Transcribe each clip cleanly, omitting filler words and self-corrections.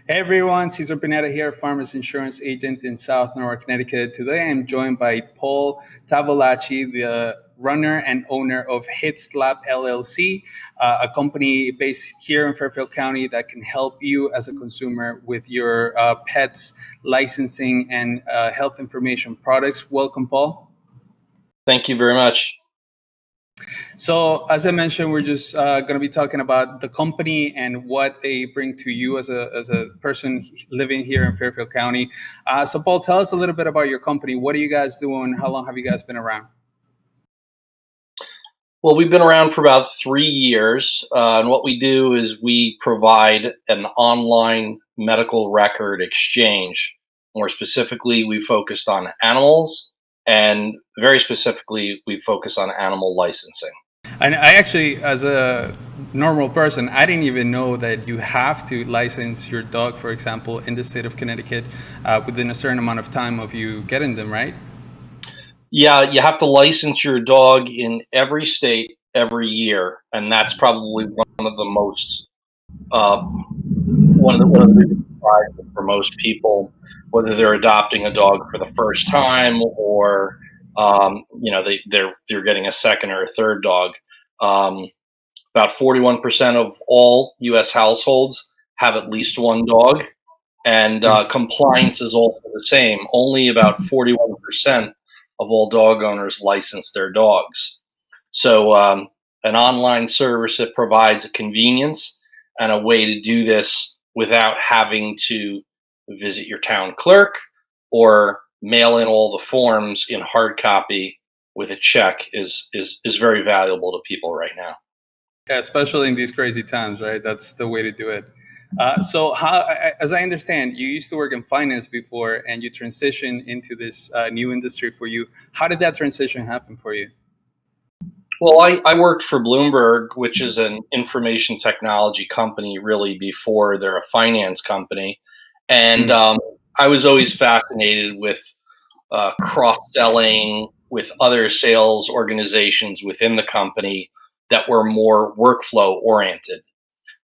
Hey everyone, Cesar Pineda here, Farmers Insurance Agent in South Norwalk, Connecticut. Today I'm joined by Paul Tavolacci, the runner and owner of Hits Lab LLC, a company based here in Fairfield County that can help you as a consumer with your pets licensing and health information products. Welcome, Paul. Thank you very much. So, as I mentioned, we're just going to be talking about the company and what they bring to you as a person living here in Fairfield County. So, Paul, tell us a little bit about your company. What are you guys doing? How long have you guys been around? Well, we've been around for about 3 years, and what we do is we provide an online medical record exchange. More specifically, we focused on animals, and very specifically, we focus on animal licensing. And I actually, as a normal person, I didn't even know that you have to license your dog, for example, in the state of Connecticut, within a certain amount of time of you getting them, right? Yeah, you have to license your dog in every state every year, and that's probably one of the most one of the biggest surprises for most people, whether they're adopting a dog for the first time or they're getting a second or a third dog. Um, about 41% of all U.S. households have at least one dog, and compliance is also the same. Only about 41% of all dog owners license their dogs. So, an online service that provides a convenience and a way to do this without having to visit your town clerk or mail in all the forms in hard copy with a check is very valuable to people right now. Yeah, especially in these crazy times, right? That's the way to do it. So, as I understand, you used to work in finance before, and you transitioned into this new industry for you. How did that transition happen for you? Well, I worked for Bloomberg, which is an information technology company, really before they're a finance company, and Mm. I was always fascinated with cross selling with other sales organizations within the company that were more workflow oriented.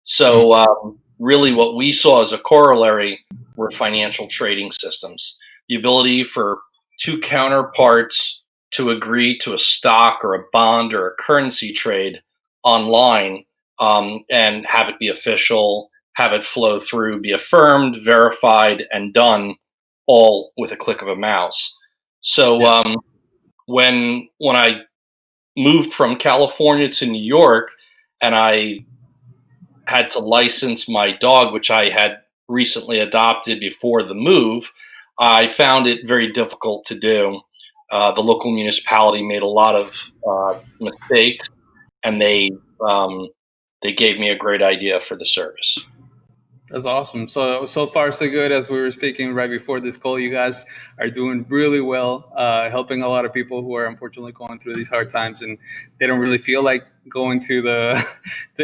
So, really, what we saw as a corollary were financial trading systems, the ability for two counterparts to agree to a stock or a bond or a currency trade online, and have it be official, have it flow through, be affirmed, verified, and done all with a click of a mouse. So, Yeah. when I moved from California to New York, and I had to license my dog, which I had recently adopted before the move, I found it very difficult to do. The local municipality made a lot of mistakes, and they gave me a great idea for the service. That's awesome. So far so good. As we were speaking right before this call, you guys are doing really well, helping a lot of people who are unfortunately going through these hard times, and they don't really feel like going to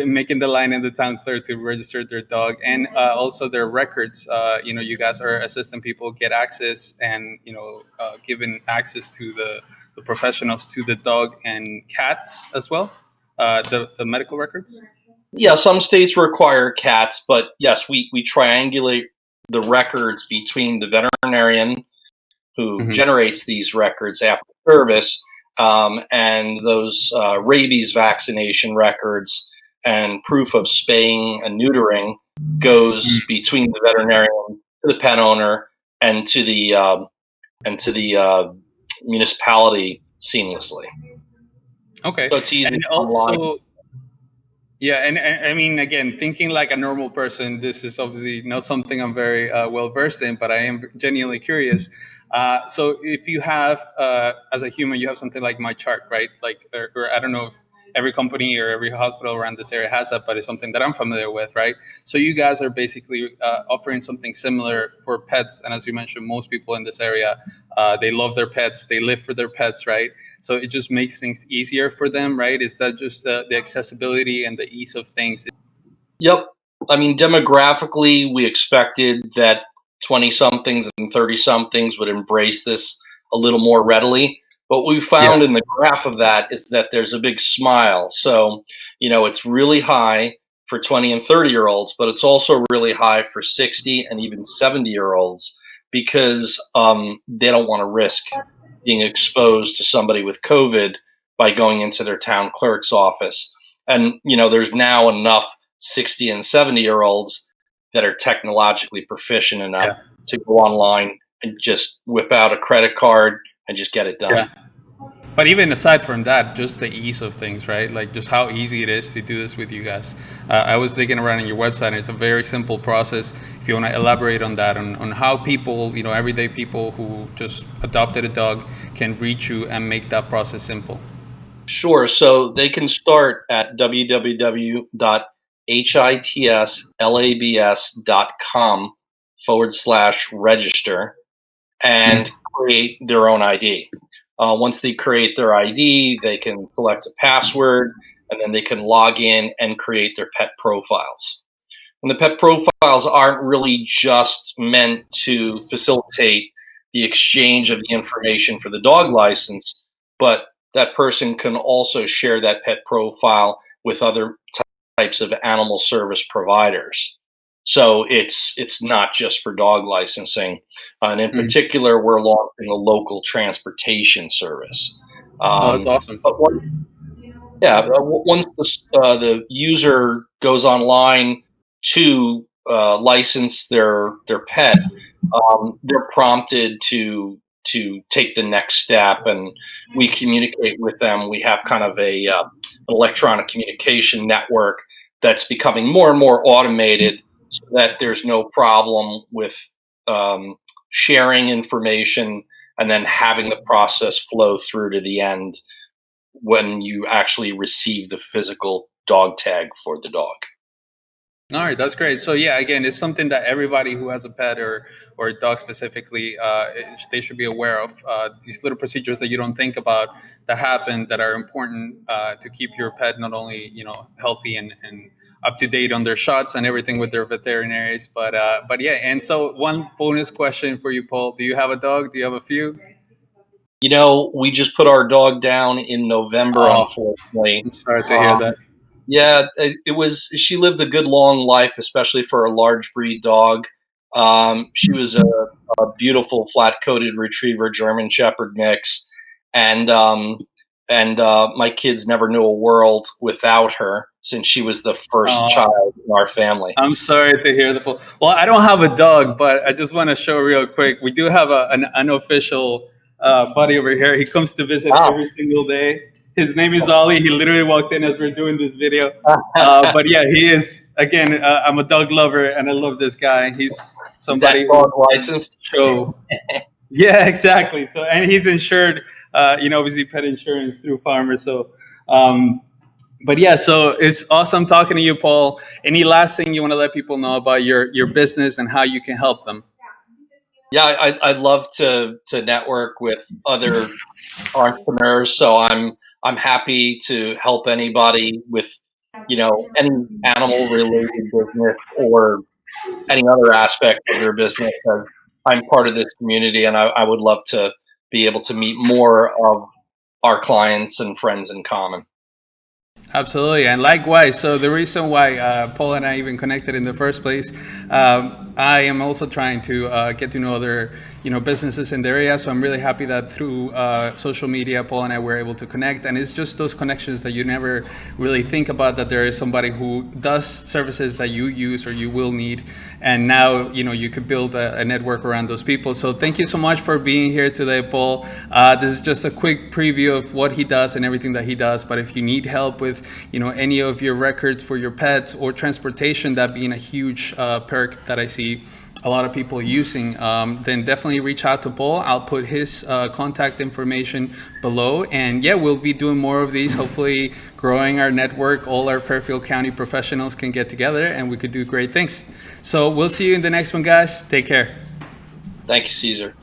making the line in the town clerk to register their dog, and also their records. You guys are assisting people get access, and giving access to the professionals to the dog and cats as well. The medical records. Yeah, some states require cats, but yes, we triangulate the records between the veterinarian who Hmm. generates these records after service, and those rabies vaccination records and proof of spaying and neutering goes between the veterinarian to the pet owner and to the municipality seamlessly. Okay, So it's easy and online. also, yeah, and I mean, again, thinking like a normal person, this is obviously not something I'm very well versed in, but I am genuinely curious. So, if you have, as a human, you have something like my chart, right? Like, or I don't know if every company or every hospital around this area has that, but it's something that I'm familiar with, right? So, you guys are basically offering something similar for pets, and as you mentioned, most people in this area, they love their pets, they live for their pets, right? So it just makes things easier for them, right? Is that just the accessibility and the ease of things? Yep. I mean, demographically, we expected that 20 somethings and 30 somethings would embrace this a little more readily. But what we Yeah. found in the graph of that is that there's a big smile. So, it's really high for 20 and 30-year-olds, but it's also really high for 60 and even 70-year-olds because they don't want to risk being exposed to somebody with COVID by going into their town clerk's office. And, there's now enough 60 and 70-year-olds that are technologically proficient enough to go online and just whip out a credit card and just get it done. Yeah. But even aside from that, just the ease of things, right? Like just how easy it is to do this with you guys. I was digging around on your website, and it's a very simple process. If you want to elaborate on that, on how people, everyday people who just adopted a dog can reach you and make that process simple. Sure. So they can start at www.hitslabs.com/register and create their own ID. Once they create their ID, they can select a password, and then they can log in and create their pet profiles. And the pet profiles aren't really just meant to facilitate the exchange of the information for the dog license, but that person can also share that pet profile with other types of animal service providers. So it's not just for dog licensing, and in particular, we're launching a local transportation service. Oh, that's awesome. But once the user goes online to license their pet, they're prompted to take the next step, and we communicate with them. We have kind of an electronic communication network that's becoming more and more automated, so that there's no problem with sharing information and then having the process flow through to the end when you actually receive the physical dog tag for the dog. All right, that's great. So yeah, again, it's something that everybody who has a pet or a dog specifically, they should be aware of. These little procedures that you don't think about that happen that are important to keep your pet not only healthy and up to date on their shots and everything with their veterinaries, but yeah. And so one bonus question for you, Paul: do you have a dog? Do you have a few? We just put our dog down in November, unfortunately. I'm sorry to hear that. Yeah, she lived a good long life, especially for a large breed dog. She was a beautiful flat-coated retriever German Shepherd mix, and my kids never knew a world without her, since she was the first child in our family. I'm sorry to hear that. Well, I don't have a dog, but I just want to show real quick. We do have an unofficial buddy over here. He comes to visit every single day. His name is Ollie. He literally walked in as we're doing this video. But yeah, he is, again, I'm a dog lover, and I love this guy. He's somebody dog licensed. Yeah, exactly. So, and he's insured, obviously pet insurance through Farmers. So, but yeah, so it's awesome talking to you, Paul. Any last thing you want to let people know about your business and how you can help them? Yeah, I'd love to network with other entrepreneurs. So I'm happy to help anybody with, any animal related business or any other aspect of their business. I'm part of this community, and I would love to be able to meet more of our clients and friends in common. Absolutely, and likewise. So the reason why Paul and I even connected in the first place, I am also trying to get to know other, businesses in the area. So I'm really happy that through social media, Paul and I were able to connect. And it's just those connections that you never really think about, that there is somebody who does services that you use or you will need. And now, you could build a network around those people. So thank you so much for being here today, Paul. This is just a quick preview of what he does and everything that he does. But if you need help with, any of your records for your pets or transportation, that being a huge perk that I see a lot of people using, then definitely reach out to Paul. I'll put his contact information below. And yeah, we'll be doing more of these, hopefully growing our network. All our Fairfield County professionals can get together and we could do great things. So we'll see you in the next one, guys. Take care. Thank you, Caesar.